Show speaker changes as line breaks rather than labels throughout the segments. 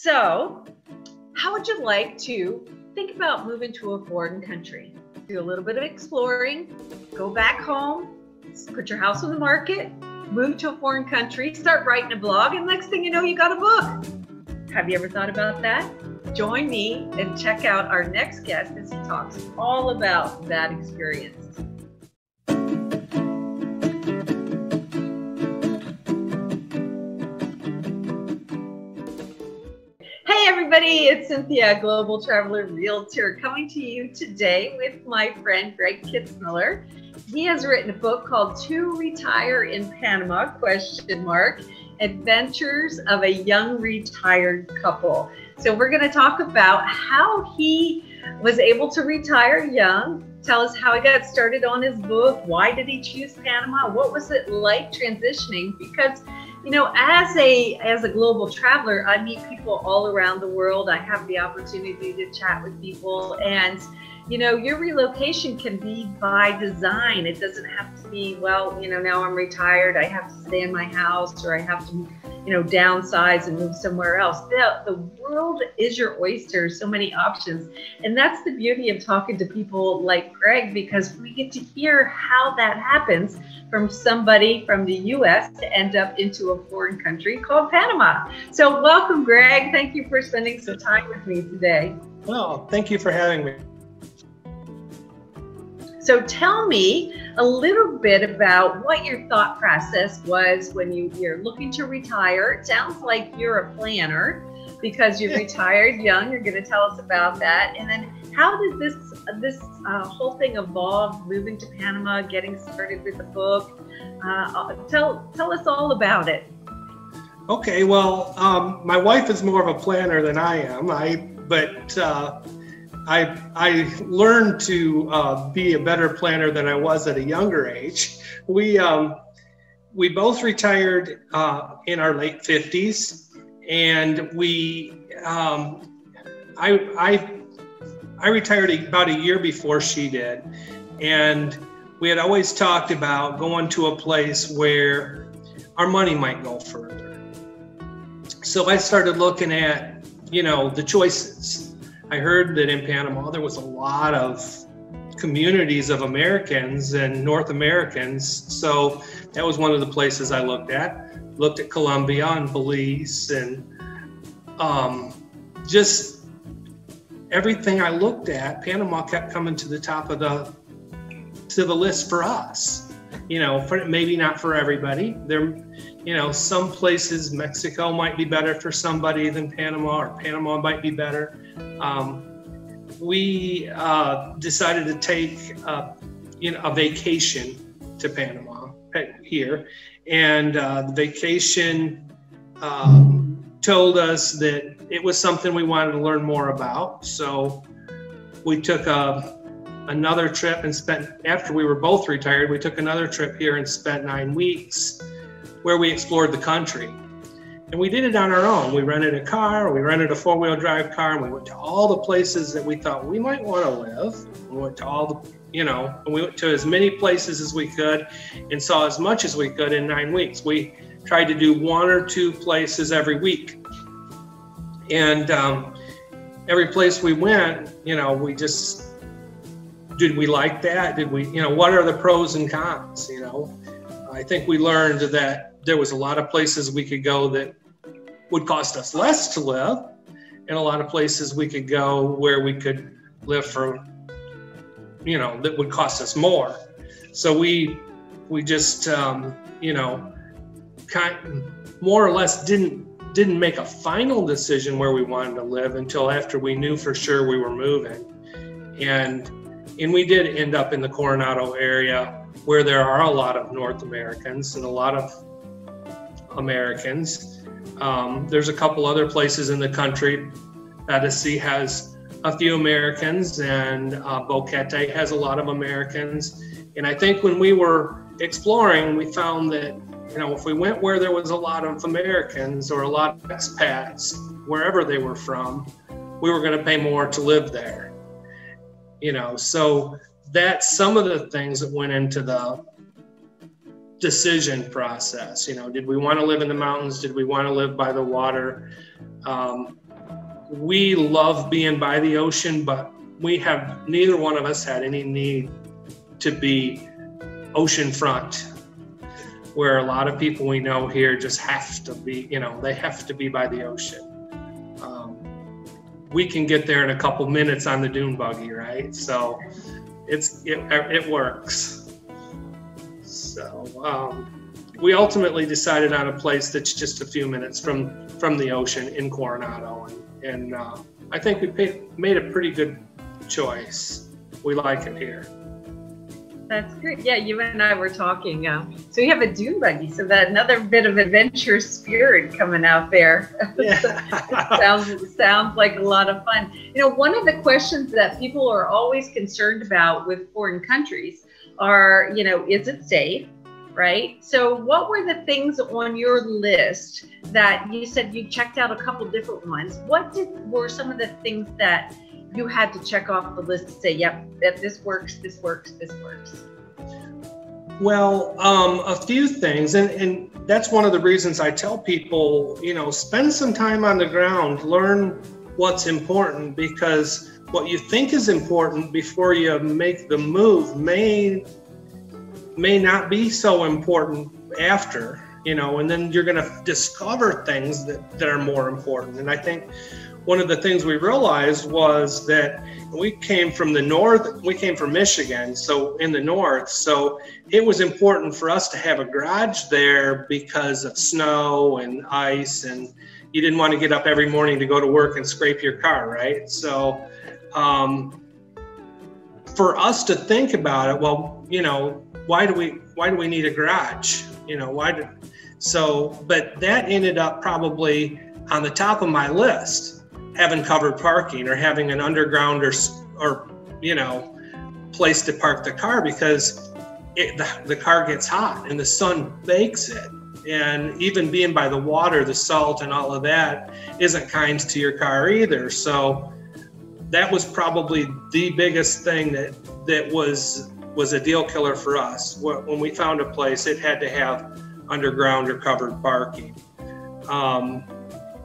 So, how would you like to think about moving to a foreign country? Do a little bit of exploring, go back home, put your house on the market, move to a foreign country, start writing a blog, and next thing you know, you got a book. Have you ever thought about that? Join me and check out our next guest as he talks all about that experience. Hey everybody, it's Cynthia, Global Traveler Realtor, coming to you today with my friend Greg Kitzmiller. He has written a book called To Retire in Panama, ? Adventures of a Young Retired Couple. So we're going to talk about how he was able to retire young, tell us how he got started on his book, why did he choose Panama, what was it like transitioning, because you know, as a global traveler, I meet people all around the world. I have the opportunity to chat with people, and you know, your relocation can be by design. It doesn't have to be, well, you know, now I'm retired, I have to stay in my house, or I have to, you know, downsize and move somewhere else. The world is your oyster, so many options. And that's the beauty of talking to people like Greg, because we get to hear how that happens from somebody from the US to end up into a foreign country called Panama. So welcome, Greg. Thank you for spending some time with me today.
Well, thank you for having me.
So tell me a little bit about what your thought process was when you're looking to retire. It sounds like you're a planner because you retired young. You're going to tell us about that. And then how did this whole thing evolve, moving to Panama, getting started with the book? Tell us all about it.
Okay, well, my wife is more of a planner than I am. I learned to be a better planner than I was at a younger age. We both retired in our late 50s, and I retired about a year before she did, and we had always talked about going to a place where our money might go further. So I started looking at, you know, the choices. I heard that in Panama there was a lot of communities of Americans and North Americans, so that was one of the places I looked at. Looked at Colombia and Belize, and just everything I looked at, Panama kept coming to the top of the list for us. You know, maybe not for everybody. You know, some places, Mexico might be better for somebody than Panama, or Panama might be better. We decided to take a vacation to Panama here, and the vacation told us that it was something we wanted to learn more about. So we took another trip and after we were both retired, we took another trip here and spent 9 weeks where we explored the country. And we did it on our own. We rented a car, we rented a 4-wheel drive car, and we went to all the places that we thought we might want to live. We went to all the, you know, and we went to as many places as we could and saw as much as we could in 9 weeks. We tried to do 1 or 2 places every week. And every place we went, you know, did we like that? Did we, you know, what are the pros and cons, you know? I think we learned that there was a lot of places we could go that would cost us less to live, and a lot of places we could go where we could live for, you know, that would cost us more. So we just, you know, more or less didn't make a final decision where we wanted to live until after we knew for sure we were moving. And we did end up in the Coronado area, where there are a lot of North Americans and a lot of Americans. There's a couple other places in the country. Pedasi has a few Americans, and Boquete has a lot of Americans. And I think when we were exploring, we found that, you know, if we went where there was a lot of Americans or a lot of expats, wherever they were from, we were going to pay more to live there. You know, so that's some of the things that went into the decision process. You know, did we want to live in the mountains? Did we want to live by the water? we love being by the ocean, but neither one of us had any need to be oceanfront, where a lot of people we know here just have to be, they have to be by the ocean. We can get there in a couple minutes on the dune buggy, right? So it works. So we ultimately decided on a place that's just a few minutes from the ocean in Coronado, and I think we made a pretty good choice. We like it here.
That's great. Yeah, you and I were talking. So you have a dune buggy, so that another bit of adventure spirit coming out there.
Yeah.
sounds like a lot of fun. One of the questions that people are always concerned about with foreign countries are, is it safe, right? So what were the things on your list that you said you checked out a couple different ones? What were some of the things that you had to check off the list to say, yep, this works, this works, this works?
Well, a few things, and that's one of the reasons I tell people, spend some time on the ground, learn what's important, because what you think is important before you make the move may not be so important after, and then you're going to discover things that are more important. And I think one of the things we realized was that we came from the north, we came from Michigan, so in the north, so it was important for us to have a garage there because of snow and ice, and you didn't want to get up every morning to go to work and scrape your car, right? So for us to think about it, well, why do we need a garage? But that ended up probably on the top of my list, having covered parking or having an underground or place to park the car, because the car gets hot and the sun bakes it. And even being by the water, the salt and all of that isn't kind to your car either. So that was probably the biggest thing that was a deal killer for us. When we found a place, it had to have underground or covered parking.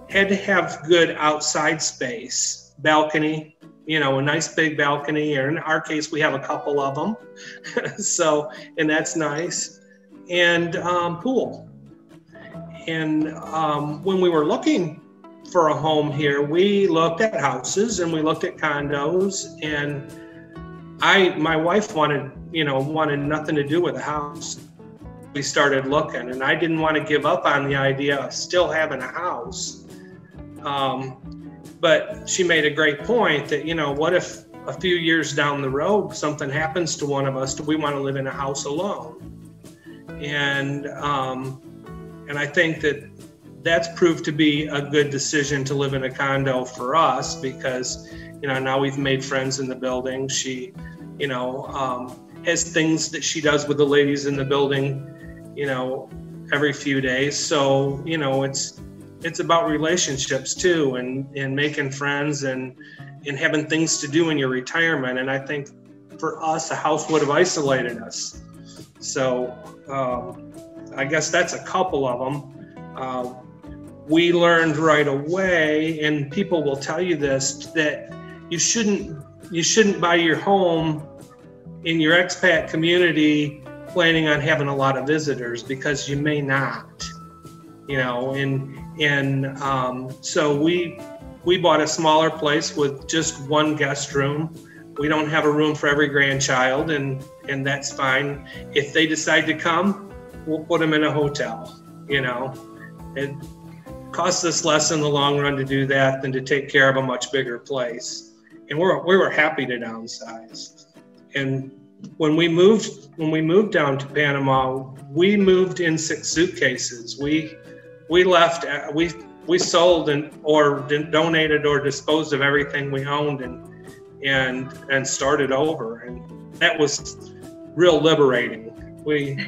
Had to have good outside space, balcony, a nice big balcony, or in our case, we have a couple of them. So, and that's nice. And pool. And when we were looking for a home here, we looked at houses and we looked at condos, and my wife wanted nothing to do with a house. We started looking, and I didn't want to give up on the idea of still having a house. But she made a great point that, what if a few years down the road something happens to one of us? Do we want to live in a house alone? And I think that's proved to be a good decision to live in a condo for us, because now we've made friends in the building. She has things that she does with the ladies in the building every few days. So it's about relationships too, and making friends and having things to do in your retirement. And I think for us, a house would have isolated us. So I guess that's a couple of them. We learned right away, and people will tell you this, that you shouldn't buy your home in your expat community planning on having a lot of visitors, because you may not, so we bought a smaller place with just one guest room. We don't have a room for every grandchild, and that's fine. If they decide to come, we'll put them in a hotel. It costs us less in the long run to do that than to take care of a much bigger place. And we were happy to downsize. And when we moved down to Panama, we moved in 6 suitcases. We left. We sold or donated or disposed of everything we owned and started over, and that was real liberating. We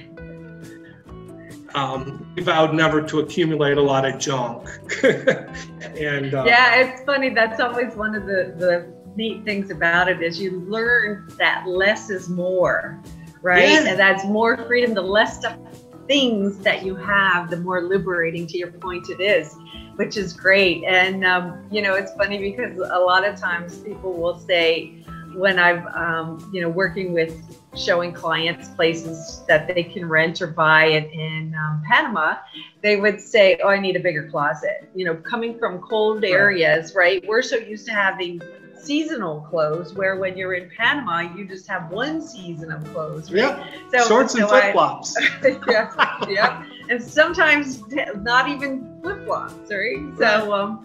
vowed never to accumulate a lot of junk. And
yeah, it's funny. That's always one of the neat things about it, is you learn that less is more, right?
Yeah.
And that's more freedom. The less stuff things that you have, the more liberating, to your point, it is, which is great. And, you know, it's funny because a lot of times people will say, when I've, you know, working with showing clients places that they can rent or buy it in Panama, they would say, oh, I need a bigger closet. You know, coming from cold areas, right? We're so used to having seasonal clothes, where when you're in Panama, you just have one season of clothes, right?
Yeah, so, shorts and flip-flops.
Yeah, and sometimes not even flip-flops, right? So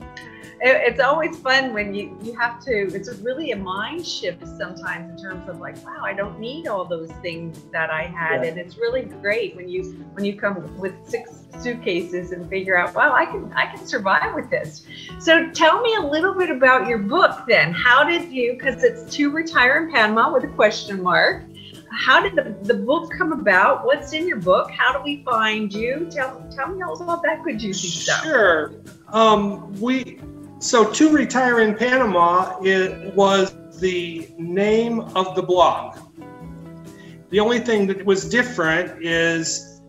it's always fun when you have to, it's really a mind shift sometimes in terms of like, wow, I don't need all those things that I had. And it's really great when you come with 6 suitcases and figure out, wow, I can survive with this. So tell me a little bit about your book then. How did you, because it's To Retire in Panama with a question mark. How did the book come about? What's in your book? How do we find you? Tell me all about that good juicy stuff.
Sure. So To Retire in Panama, it was the name of the blog. The only thing that was different is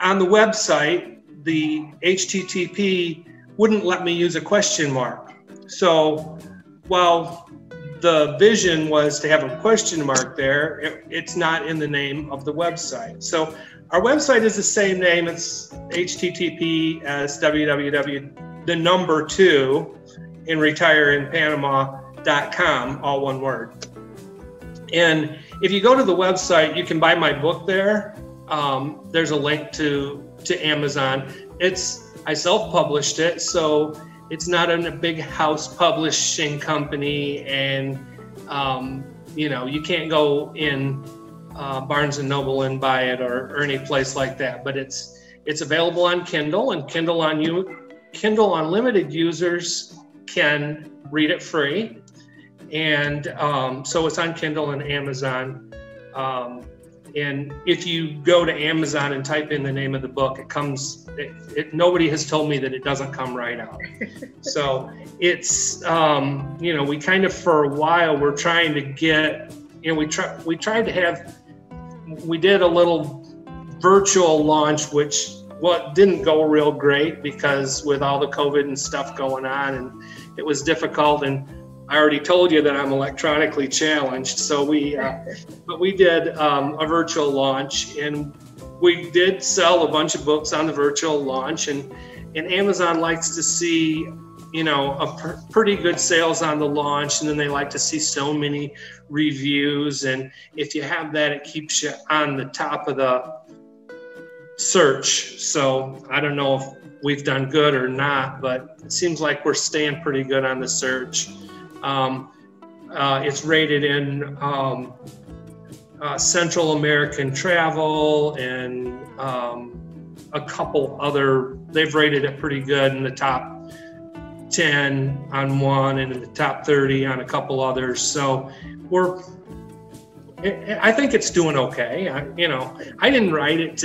on the website, the HTTP wouldn't let me use a question mark. So while the vision was to have a question mark there, it's not in the name of the website. So our website is the same name. It's HTTP as www, the number 2 in retireinpanama.com, all one word. And if you go to the website, you can buy my book there. There's a link to Amazon. I self-published it, so it's not in a big house publishing company, and you know, you can't go in Barnes & Noble and buy it or any place like that. But it's available on Kindle, and Kindle Unlimited users can read it free. And so it's on Kindle and Amazon. And if you go to Amazon and type in the name of the book, it comes, nobody has told me that it doesn't come right out. So it's, you know, we kind of, for a while, we're trying to get, you know, we did a little virtual launch, which didn't go real great because with all the COVID and stuff going on, and it was difficult. And I already told you that I'm electronically challenged. So but we did a virtual launch, and we did sell a bunch of books on the virtual launch, and Amazon likes to see, you know, pretty good sales on the launch, and then they like to see so many reviews. And if you have that, it keeps you on the top of the search. So I don't know if we've done good or not, but it seems like we're staying pretty good on the search. It's rated in Central American Travel and a couple other, they've rated it pretty good in the top 10 on one and in the top 30 on a couple others. So I think it's doing okay. I didn't write it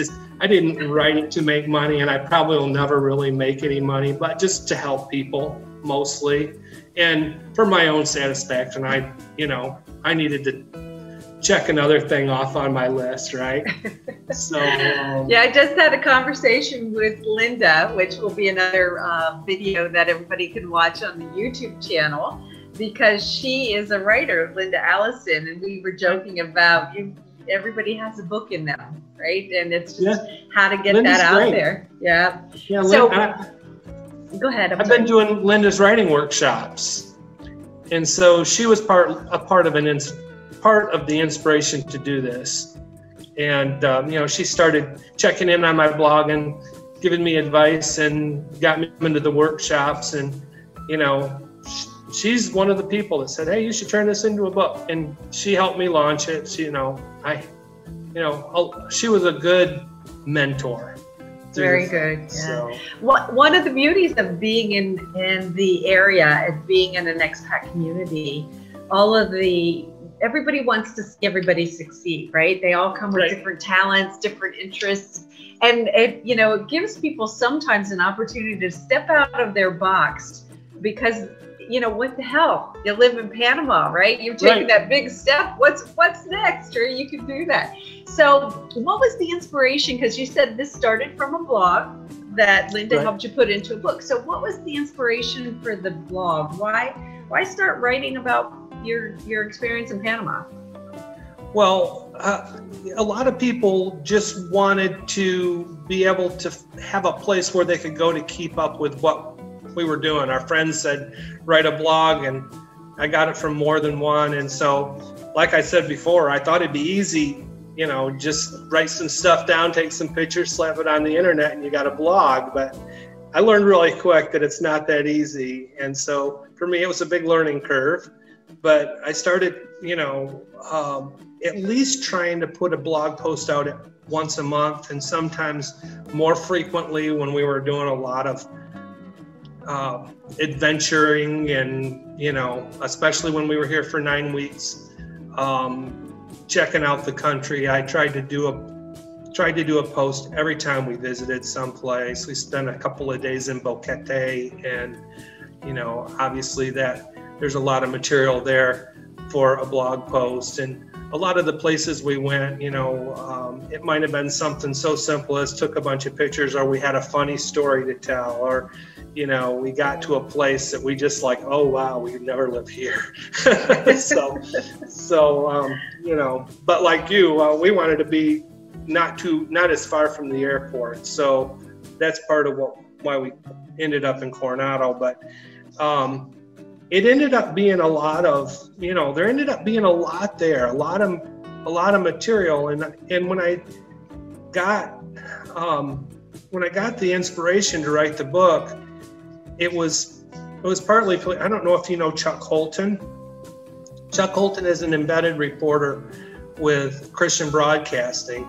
to make money, and I probably will never really make any money, but just to help people mostly. And for my own satisfaction, I needed to check another thing off on my list, right? So
yeah, I just had a conversation with Linda, which will be another video that everybody can watch on the YouTube channel, because she is a writer, Linda Allison, and we were joking about everybody has a book in them, right? And it's just how to get Linda's that out great. There. Yeah. Yeah. So go ahead.
I've been doing Linda's writing workshops, and so she was part of the inspiration to do this. And she started checking in on my blog and giving me advice and got me into the workshops. And she's one of the people that said, "Hey, you should turn this into a book," and she helped me launch it. She was a good mentor.
Very good. Yeah. So. One of the beauties of being in the area and being in an expat community, everybody wants to see everybody succeed, right? They all come with different talents, different interests, and it gives people sometimes an opportunity to step out of their box, because what the hell? You live in Panama, right? You're taking that big step. What's next? Or you can do that. So what was the inspiration? Because you said this started from a blog that Linda helped you put into a book. So what was the inspiration for the blog? Why start writing about your experience in Panama?
Well, a lot of people just wanted to be able to have a place where they could go to keep up with what we were doing. Our friends said, write a blog, and I got it from more than one. And so, like I said before, I thought it'd be easy, just write some stuff down, take some pictures, slap it on the internet, and you got a blog. But I learned really quick that it's not that easy. And so for me, it was a big learning curve. But I started, at least trying to put a blog post out once a month, and sometimes more frequently when we were doing a lot of adventuring, and especially when we were here for 9 weeks, checking out the country. I tried to do a post every time we visited someplace. We spent a couple of days in Boquete, and obviously that there's a lot of material there for a blog post. And a lot of the places we went, it might have been something so simple as took a bunch of pictures, or we had a funny story to tell, or we got to a place that we just like, oh wow, we would never live here. But like you, we wanted to be not as far from the airport. So that's part of why we ended up in Coronado. But it ended up being a lot of, there ended up being a lot there, a lot of material. And when I got the inspiration to write the book, it was partly, I don't know if you know Chuck Holton. Chuck Holton is an embedded reporter with Christian Broadcasting,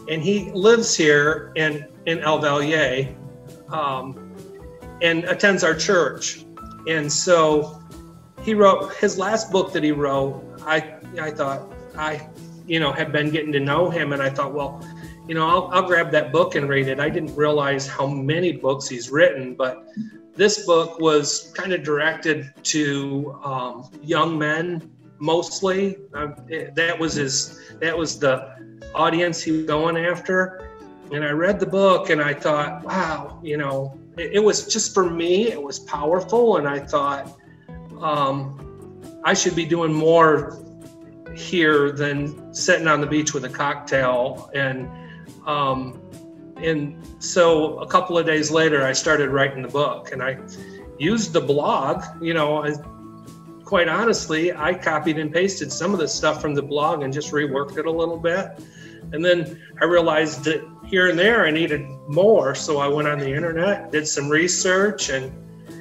and he lives here in El Valle, and attends our church. And so he wrote his last book that he wrote. I thought had been getting to know him, and I thought, well, I'll grab that book and read it. I didn't realize how many books he's written, but this book was kind of directed to young men mostly. That was the audience he was going after. And I read the book and I thought, wow, it was just, for me, it was powerful. And I thought, I should be doing more here than sitting on the beach with a cocktail. And so a couple of days later, I started writing the book, and I used the blog. Quite honestly, I copied and pasted some of the stuff from the blog and just reworked it a little bit. And then I realized that here and there I needed more. So I went on the internet, did some research, and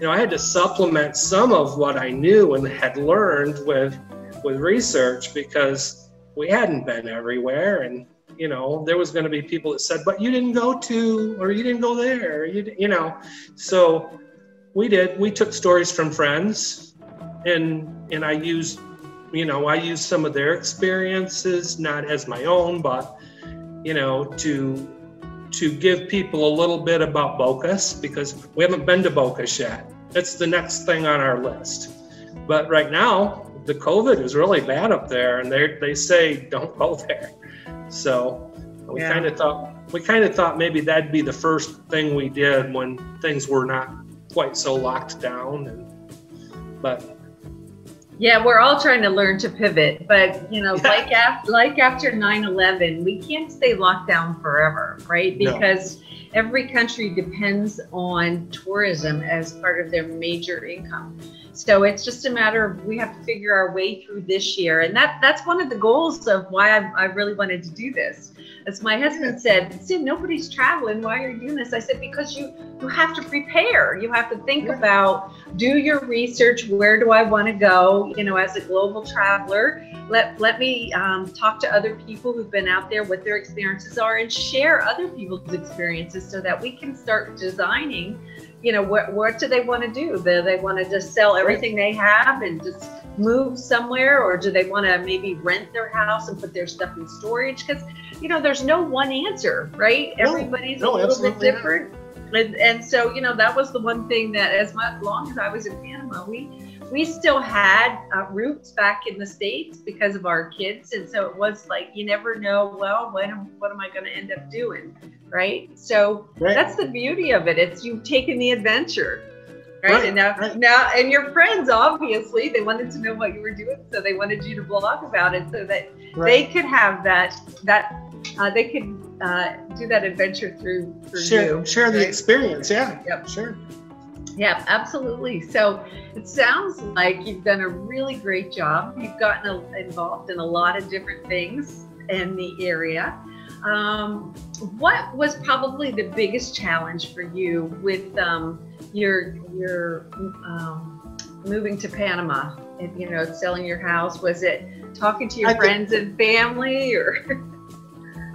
I had to supplement some of what I knew and had learned with research, because we hadn't been everywhere. And there was going to be people that said, but you didn't go to, or you didn't go there, so we did. We took stories from friends, and I used some of their experiences, not as my own, but to give people a little bit about Bocas, because we haven't been to Bocas yet. It's the next thing on our list. But right now, the COVID is really bad up there, and they say don't go there. So we kind of thought maybe that'd be the first thing we did when things were not quite so locked down.
Yeah, we're all trying to learn to pivot, but like after 9/11, we can't stay locked down forever, right? Because every country depends on tourism as part of their major income. So it's just a matter of, we have to figure our way through this year. And that's one of the goals of why I really wanted to do this. As my husband said, Sid, nobody's traveling. Why are you doing this? I said, because you have to prepare. You have to think about, do your research. Where do I want to go? As a global traveler, let me talk to other people who've been out there, what their experiences are, and share other people's experiences so that we can start designing, what do they want to do? Do they want to just sell everything they have and just move somewhere, or do they want to maybe rent their house and put their stuff in storage? Because there's no one answer, right? Everybody's a little bit different. And so that was the one thing that, as long as I was in Panama, we we still had roots back in the States because of our kids. And so it was like, you never know, well, what am I going to end up doing? Right. So that's the beauty of it. It's you've taken the adventure. Right. And now, and your friends, obviously, they wanted to know what you were doing. So they wanted you to blog about it so that they could have they could do that adventure through you.
Share the experience. Yeah. Yep. Sure.
Yeah, absolutely. So it sounds like you've done a really great job. You've gotten involved in a lot of different things in the area. What was probably the biggest challenge for you with your moving to Panama and, selling your house? Was it talking to your friends and family, or?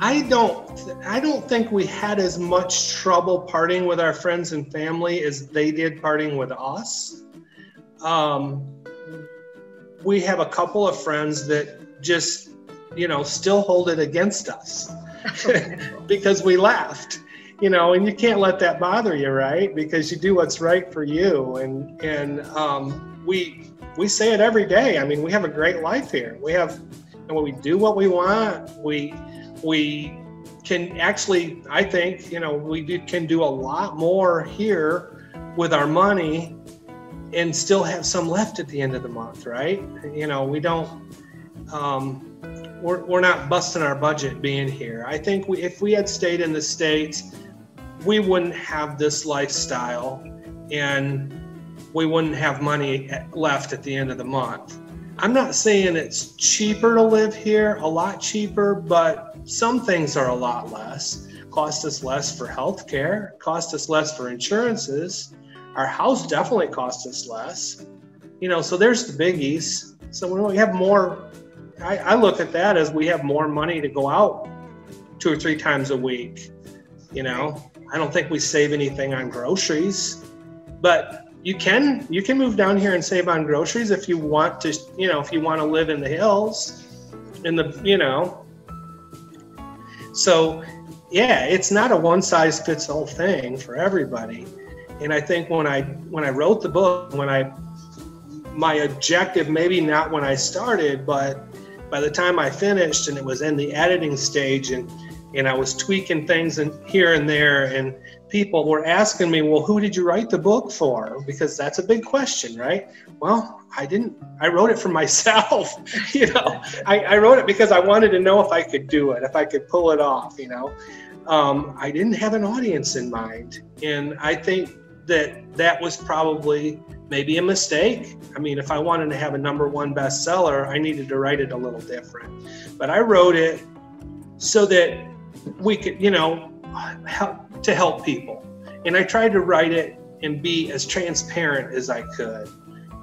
I don't think we had as much trouble parting with our friends and family as they did parting with us. We have a couple of friends that just, still hold it against us because we left, and you can't let that bother you, right? Because you do what's right for you. And we say it every day. I mean, we have a great life here. We do what we want. We can actually, I think, can do a lot more here with our money and still have some left at the end of the month, right? We don't, we're not busting our budget being here. I think if we had stayed in the States, we wouldn't have this lifestyle and we wouldn't have money left at the end of the month. I'm not saying it's cheaper to live here, a lot cheaper, but some things are a lot less. Cost us less for health care, cost us less for insurances. Our house definitely cost us less. So there's the biggies. So when we have more, I look at that as we have more money to go out 2 or 3 times a week. I don't think we save anything on groceries, but you can move down here and save on groceries if you want to, if you want to live in the hills, So yeah, it's not a one size fits all thing for everybody. And I think when I wrote the book, my objective, maybe not when I started, but by the time I finished and it was in the editing stage and I was tweaking things here and there, and people were asking me, well, who did you write the book for? Because that's a big question, right? Well, I wrote it for myself. I wrote it because I wanted to know if I could do it, if I could pull it off, I didn't have an audience in mind. And I think that was probably maybe a mistake. I mean, if I wanted to have a #1 bestseller, I needed to write it a little different. But I wrote it so that we could, help people. And I tried to write it and be as transparent as I could.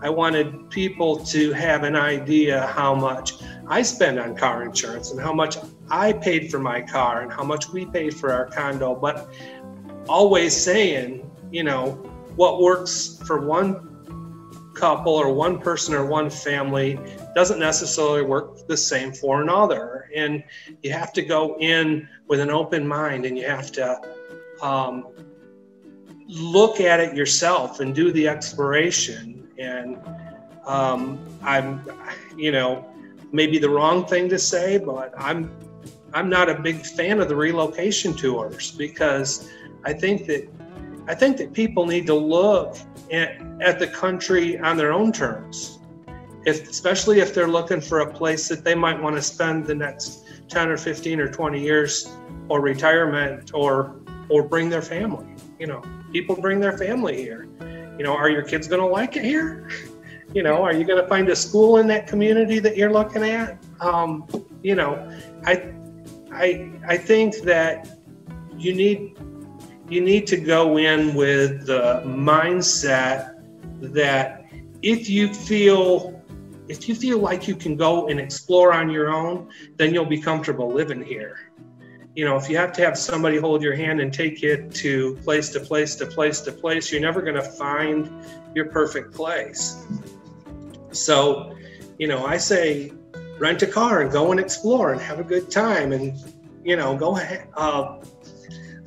I wanted people to have an idea how much I spend on car insurance and how much I paid for my car and how much we paid for our condo, but always saying, what works for one couple or one person or one family doesn't necessarily work the same for another. And you have to go in with an open mind, and you have to look at it yourself and do the exploration. And I'm, maybe the wrong thing to say, but I'm not a big fan of the relocation tours, because I think that people need to look at the country on their own terms, especially if they're looking for a place that they might want to spend the next 10 or 15 or 20 years, or retirement, or bring their family. People bring their family here. Are your kids going to like it here? Are you going to find a school in that community that you're looking at? I think that you need to go in with the mindset that if you feel like you can go and explore on your own, then you'll be comfortable living here. If you have to have somebody hold your hand and take you to place to place to place to place, you're never going to find your perfect place. So, I say rent a car and go and explore and have a good time, and, go ahead,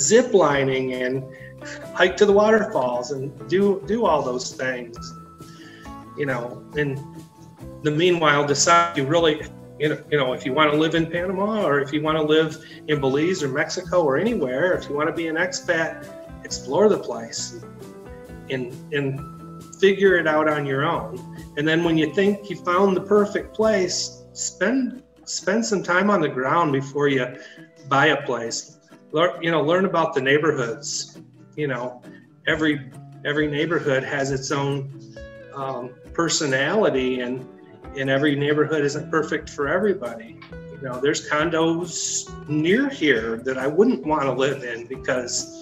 zip lining and hike to the waterfalls and do all those things. in the meanwhile, decide you really, if you want to live in Panama, or if you want to live in Belize or Mexico or anywhere, if you want to be an expat, explore the place and figure it out on your own. And then when you think you found the perfect place, spend some time on the ground before you buy a place. Learn about the neighborhoods. Every neighborhood has its own personality, and every neighborhood isn't perfect for everybody. There's condos near here that I wouldn't want to live in because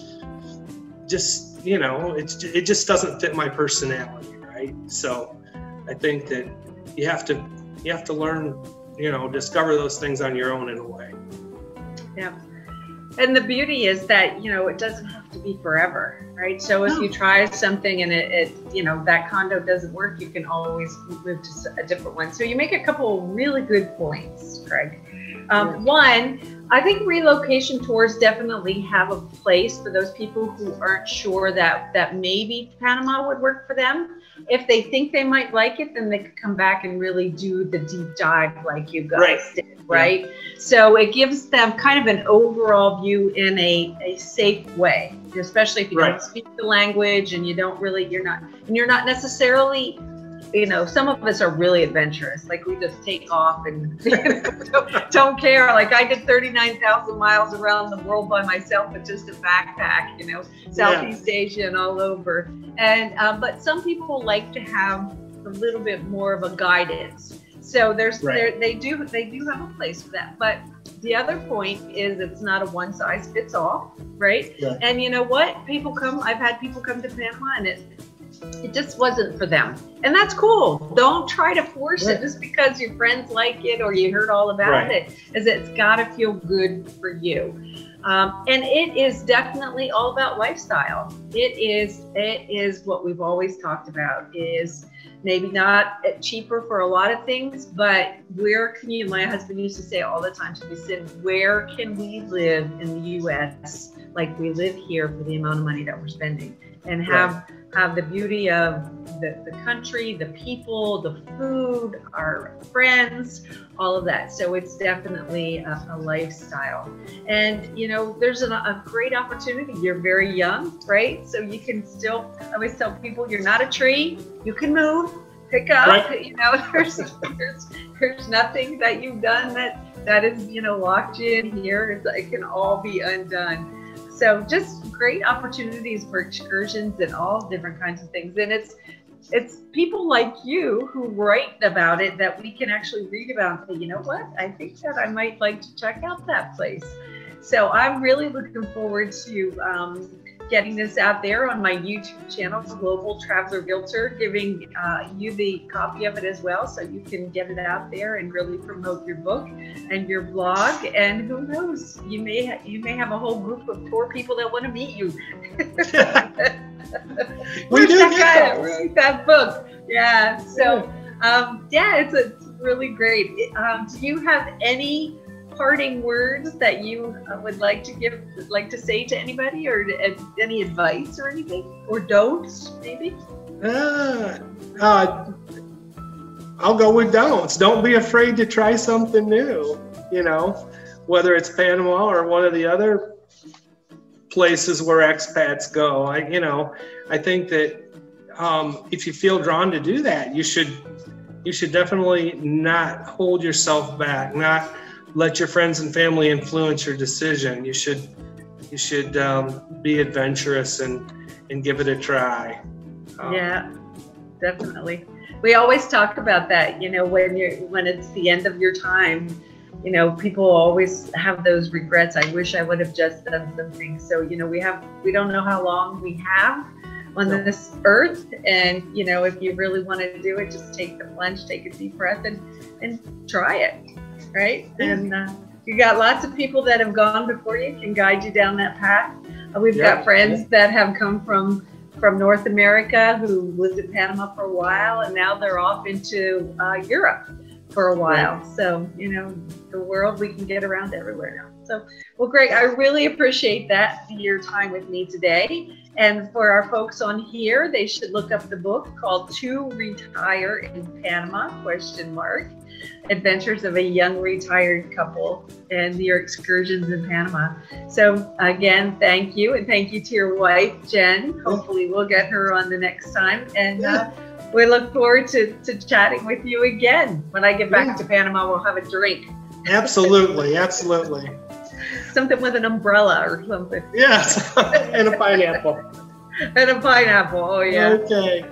it just doesn't fit my personality, right? So I think that you have to learn, discover those things on your own in a way.
Yeah. And the beauty is that, it doesn't have to be forever, right? So if you try something and it that condo doesn't work, you can always move to a different one. So you make a couple of really good points, Greg. One, I think relocation tours definitely have a place for those people who aren't sure that maybe Panama would work for them. If they think they might like it, then they could come back and really do the deep dive like you guys did, right? Yeah. So it gives them kind of an overall view in a safe way, especially if you don't speak the language and you're not necessarily, some of us are really adventurous. Like we just take off and don't care. Like I did 39,000 miles around the world by myself with just a backpack, Southeast Asia and all over. And but some people like to have a little bit more of a guidance. So they do have a place for that. But the other point is it's not a one size fits all, right? Yeah. And you know what? I've had people come to Panama and it just wasn't for them. And that's cool. Don't try to force it just because your friends like it or you heard all about it. It's got to feel good for you. And it is definitely all about lifestyle. It is what we've always talked about, is maybe not cheaper for a lot of things, but my husband used to say all the time to me, where can we live in the U.S. like we live here for the amount of money that we're spending, and have the beauty of the country, the people, the food, our friends, all of that. So it's definitely a lifestyle. And, there's a great opportunity. You're very young, right? So you can still, I always tell people, you're not a tree. You can move, pick up, there's nothing that you've done that is, locked you in here. It can all be undone. So just great opportunities for excursions and all different kinds of things. And it's people like you who write about it that we can actually read about and say, you know what, I think that I might like to check out that place. So I'm really looking forward to getting this out there on my YouTube channel, Global Traveler Realtor, giving you the copy of it as well, so you can get it out there and really promote your book and your blog. And who knows, you may have a whole group of tour people that want to meet you.
We do
read that book. Yeah. So it's really great. Do you have any parting words that you would like to say to anybody, or any advice or anything, or don'ts maybe?
I'll go with don'ts. Don't be afraid to try something new, whether it's Panama or one of the other places where expats go. I think that if you feel drawn to do that, you should definitely not hold yourself back, not let your friends and family influence your decision. You should be adventurous and give it a try.
Yeah, definitely. We always talk about that, when it's the end of your time, people always have those regrets. I wish I would have just done something. So, we don't know how long we have on this earth. And, if you really want to do it, just take the plunge, take a deep breath and try it. Right? And you got lots of people that have gone before you, can guide you down that path. We've got friends that have come from North America who lived in Panama for a while, and now they're off into Europe for a while. So, the world, we can get around everywhere now. So, well, Greg, I really appreciate your time with me today. And for our folks on here, they should look up the book called To Retire in Panama, ? Adventures of a Young Retired Couple and Your Excursions in Panama. So again, thank you. And thank you to your wife, Jen. Hopefully we'll get her on the next time. And we look forward to chatting with you again. When I get back to Panama, we'll have a drink.
Absolutely, absolutely.
Something with an umbrella or something.
Yes, and a pineapple.
And a pineapple, oh yeah.
Okay.